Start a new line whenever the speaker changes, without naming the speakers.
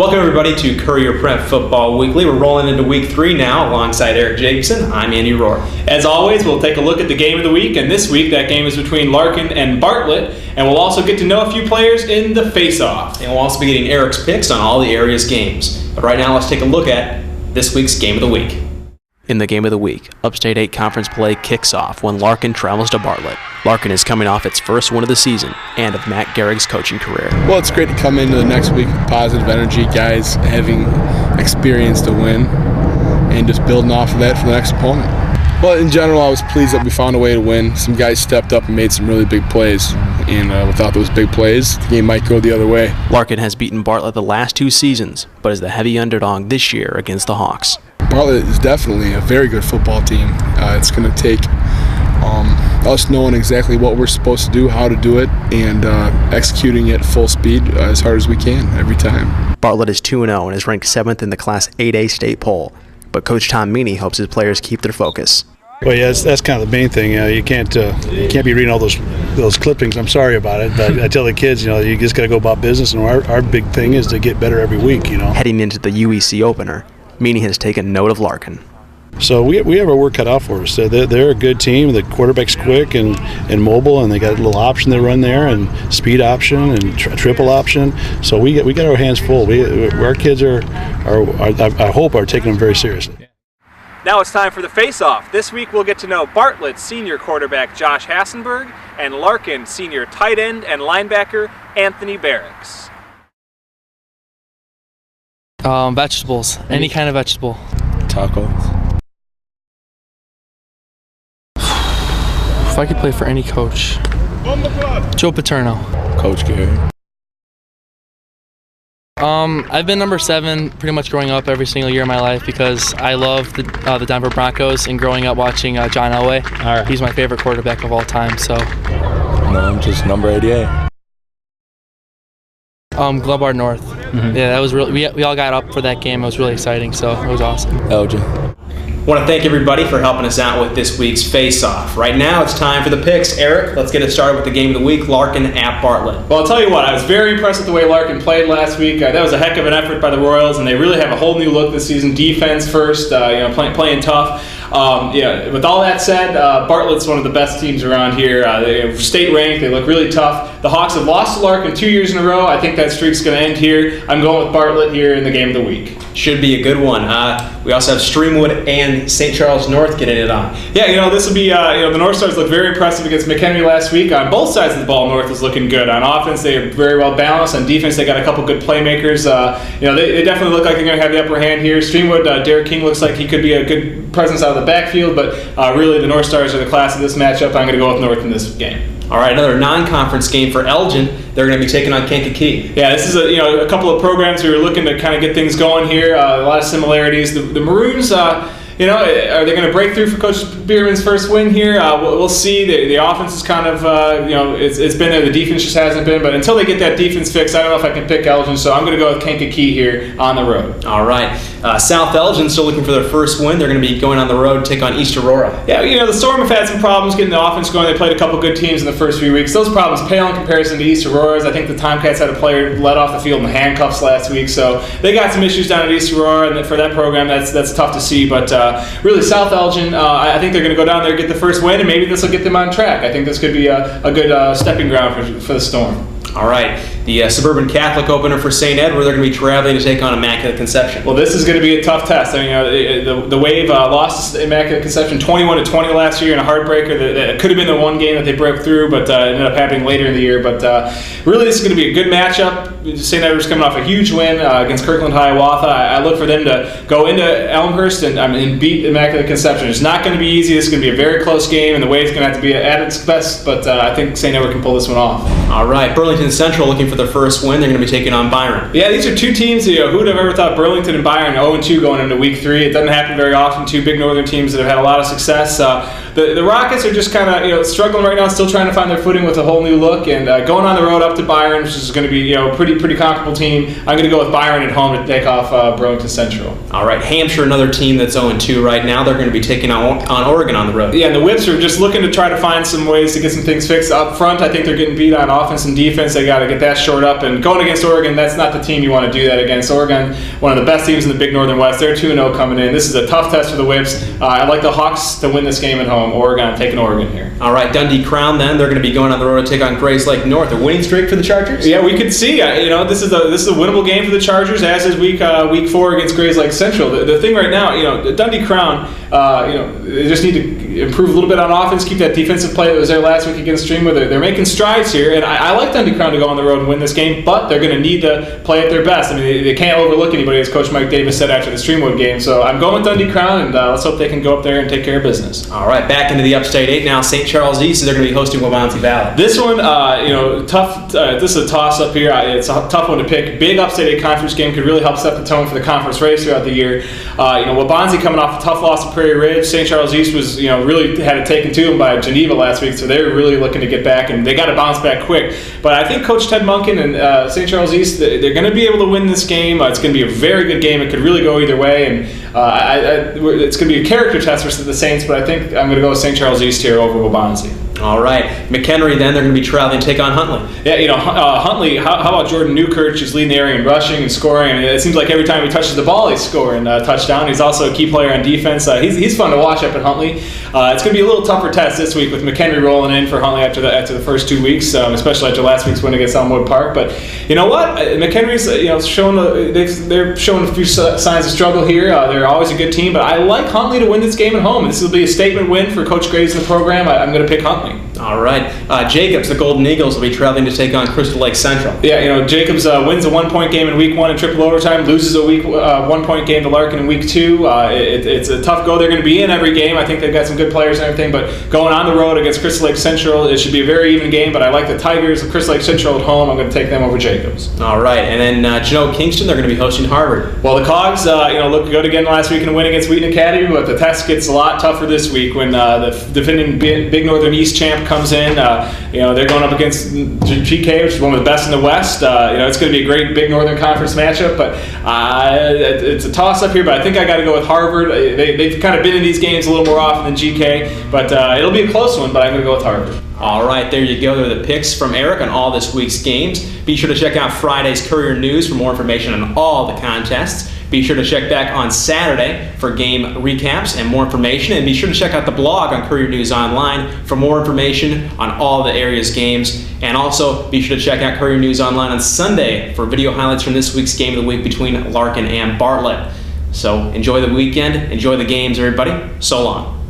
Welcome everybody to Courier Prep Football Weekly. We're rolling into week 3 now alongside Erik Jacobsen. I'm Andy Rohr. As always, we'll take a look at the game of the week, and this week that game is between Larkin and Bartlett, and we'll also get to know a few players in the Faceoff. And we'll also be getting Erik's picks on all the area's games. But right now, let's take a look at this week's game of the week. In the game of the week, Upstate 8 conference play kicks off when Larkin travels to Bartlett. Larkin is coming off its first win of the season and of Matt Gehrig's coaching career.
Well, it's great to come into the next week with positive energy, guys having experience to win and just building off of that for the next opponent. Well, in general, I was pleased that we found a way to win. Some guys stepped up and made some really big plays, and without those big plays, the game might go the other way.
Larkin has beaten Bartlett the last 2 seasons, but is the heavy underdog this year against the Hawks.
Bartlett is definitely a very good football team. It's going to take us knowing exactly what we're supposed to do, how to do it, and executing it full speed as hard as we can every time.
Bartlett is 2-0 and is ranked 7th in the Class 8A state poll, but Coach Tom Meany hopes his players keep their focus.
Well, yeah, that's kind of the main thing. You can't be reading all those clippings. I'm sorry about it, but I tell the kids, you just got to go about business, and our big thing is to get better every week.
Heading into the UEC opener, Meany has taken note of Larkin.
So we have our work cut out for us. They're a good team. The quarterback's quick and mobile, and they got a little option they run there, and speed option and triple option. So we got our hands full. Our kids are I hope are taking them very seriously.
Now it's time for the face-off. This week we'll get to know Bartlett senior quarterback Josh Hassenberg and Larkin senior tight end and linebacker Anthony Barracks.
Vegetables. Any kind of vegetable.
Tacos.
If I could play for any coach. Joe Paterno.
Coach Gehrig.
I've been number 7 pretty much growing up every single year of my life because I love the Denver Broncos, and growing up watching John Elway.
All right.
He's my favorite quarterback of all time. So.
No, I'm just number 88.
Globard North.
Mm-hmm.
Yeah, that was really. We all got up for that game. It was really exciting. So it was awesome.
Elgin.
I want to thank everybody for helping us out with this week's Face-Off. Right now, it's time for the picks. Erik, let's get it started with the game of the week, Larkin at Bartlett.
Well, I'll tell you what, I was very impressed with the way Larkin played last week. That was a heck of an effort by the Royals, and they really have a whole new look this season. Defense first, playing tough. With all that said, Bartlett's one of the best teams around here. They're state ranked. They look really tough. The Hawks have lost to Larkin 2 years in a row. I think that streak's going to end here. I'm going with Bartlett here in the game of the week.
Should be a good one. We also have Streamwood and St. Charles North getting it on.
Yeah, this will be, the North Stars looked very impressive against McHenry last week. On both sides of the ball, North is looking good. On offense, they are very well balanced. On defense, they got a couple good playmakers. They definitely look like they're going to have the upper hand here. Streamwood, Derek King looks like he could be a good presence out of the backfield, but really the North Stars are the class of this matchup. I'm going to go with North in this game.
All right, another non-conference game for Elgin. They're going to be taking on Kankakee.
Yeah, this is a couple of programs who are looking to kind of get things going here. A lot of similarities. The Maroons, are they going to break through for Coach Bierman's first win here? We'll see. The offense is kind of, it's been there. The defense just hasn't been. But until they get that defense fixed, I don't know if I can pick Elgin. So I'm going to go with Kankakee here on the road.
All right. South Elgin still looking for their first win. They're going to be going on the road to take on East Aurora.
Yeah, the Storm have had some problems getting the offense going. They played a couple good teams in the first few weeks. Those problems pale in comparison to East Aurora's. I think the Tomcats had a player let off the field in handcuffs last week. So they got some issues down at East Aurora, and for that program, that's tough to see. But really, South Elgin, I think they're going to go down there and get the first win, and maybe this will get them on track. I think this could be a good stepping ground for the Storm.
All right, the Suburban Catholic opener for St. Edward, they're going to be traveling to take on Immaculate Conception.
Well, this is going to be a tough test. The Wave lost to Immaculate Conception 21-20 last year in a heartbreaker. That could have been the one game that they broke through, but ended up happening later in the year. But really, this is going to be a good matchup. St. Edward's coming off a huge win against Kirkland Hiawatha. I look for them to go into Elmhurst and beat Immaculate Conception. It's not going to be easy. This is going to be a very close game, and the Wave's going to have to be at its best. But I think St. Edward can pull this one off.
All right, Burlington Central looking for their first win. They're going to be taking on Byron.
Yeah, these are two teams. Who would have ever thought Burlington and Byron 0-2 going into week 3? It doesn't happen very often. Two big northern teams that have had a lot of success. the Rockets are just kind of struggling right now, still trying to find their footing with a whole new look, and going on the road up to Byron, which is going to be pretty comfortable team. I'm going to go with Byron at home to take off Burlington Central.
All right, Hampshire, another team that's 0-2 right now. They're going to be taking on Oregon on the road.
Yeah, and the Whips are just looking to try to find some ways to get some things fixed up front. I think they're getting beat on offense and defense. They got to get that shored up. And going against Oregon, that's not the team you want to do that against. Oregon, one of the best teams in the Big Northern West. They're 2-0 coming in. This is a tough test for the Whips. I like the Hawks to win this game at home. Oregon, taking Oregon here.
All right, Dundee Crown then. They're going to be going on the road to take on Grays Lake North. A winning streak for the Chargers?
Yeah, we could see. This is a winnable game for the Chargers, as is week 4 against Grays Lake Central. The thing right now, Dundee Crown, they just need to improve a little bit on offense, keep that defensive play that was there last week against Streamwood. They're making strides here, and I like Dundee Crown to go on the road and win this game, but they're going to need to play at their best. I mean, they can't overlook anybody, as Coach Mike Davis said after the Streamwood game. So I'm going with Dundee Crown, and let's hope they can go up there and take care of business.
All right, back into the Upstate 8 now. St. Charles East, they're going to be hosting Waubonsee Valley.
This one, tough. This is a toss-up here. It's a tough one to pick. Big Upstate 8 conference game could really help set the tone for the conference race throughout the year. Waubonsee coming off a tough loss to Prairie Ridge. St. Charles East was, really had it taken to them by Geneva last week, so they're really looking to get back, and they got to bounce back quick. But I think Coach Ted Munkin and St. Charles East, they're going to be able to win this game. It's going to be a very good game. It could really go either way, and it's going to be a character test for the Saints, but I think I'm going to go with St. Charles East here over Waubonsee.
All right, McHenry then, they're going to be traveling to take on Huntley.
Yeah, Huntley, how about Jordan Newkirk? He's leading the area in rushing and scoring. I mean, it seems like every time he touches the ball, he's scoring a touchdown. He's also a key player on defense. He's fun to watch up at Huntley. It's going to be a little tougher test this week with McHenry rolling in for Huntley after the first 2 weeks, especially after last week's win against Elmwood Park. But you know what? McHenry's they're showing a few signs of struggle here. They're always a good team, but I like Huntley to win this game at home. This will be a statement win for Coach Graves in the program. I'm going to pick Huntley.
All right. Jacobs, the Golden Eagles, will be traveling to take on Crystal Lake Central.
Yeah, Jacobs wins a 1-point game in week 1 in triple overtime, loses a 1-point game to Larkin in week 2. It's a tough go. They're going to be in every game. I think they've got some good players and everything, but going on the road against Crystal Lake Central, it should be a very even game, but I like the Tigers of Crystal Lake Central at home. I'm going to take them over Jacobs.
All right. And then Genoa Kingston, they're going to be hosting Harvard.
Well, the Cogs, looked good again last week in a win against Wheaton Academy, but the test gets a lot tougher this week when the defending Big Northern East champ comes in. They're going up against GK, which is one of the best in the West. It's going to be a great Big Northern Conference matchup, but it's a toss-up here, but I think I got to go with Harvard. They've kind of been in these games a little more often than GK, but it'll be a close one, but I'm going to go with Harvard.
All right, there you go. They're the picks from Eric on all this week's games. Be sure to check out Friday's Courier News for more information on all the contests. Be sure to check back on Saturday for game recaps and more information. And be sure to check out the blog on Courier News Online for more information on all the area's games. And also, be sure to check out Courier News Online on Sunday for video highlights from this week's game of the week between Larkin and Bartlett. So enjoy the weekend. Enjoy the games, everybody. So long.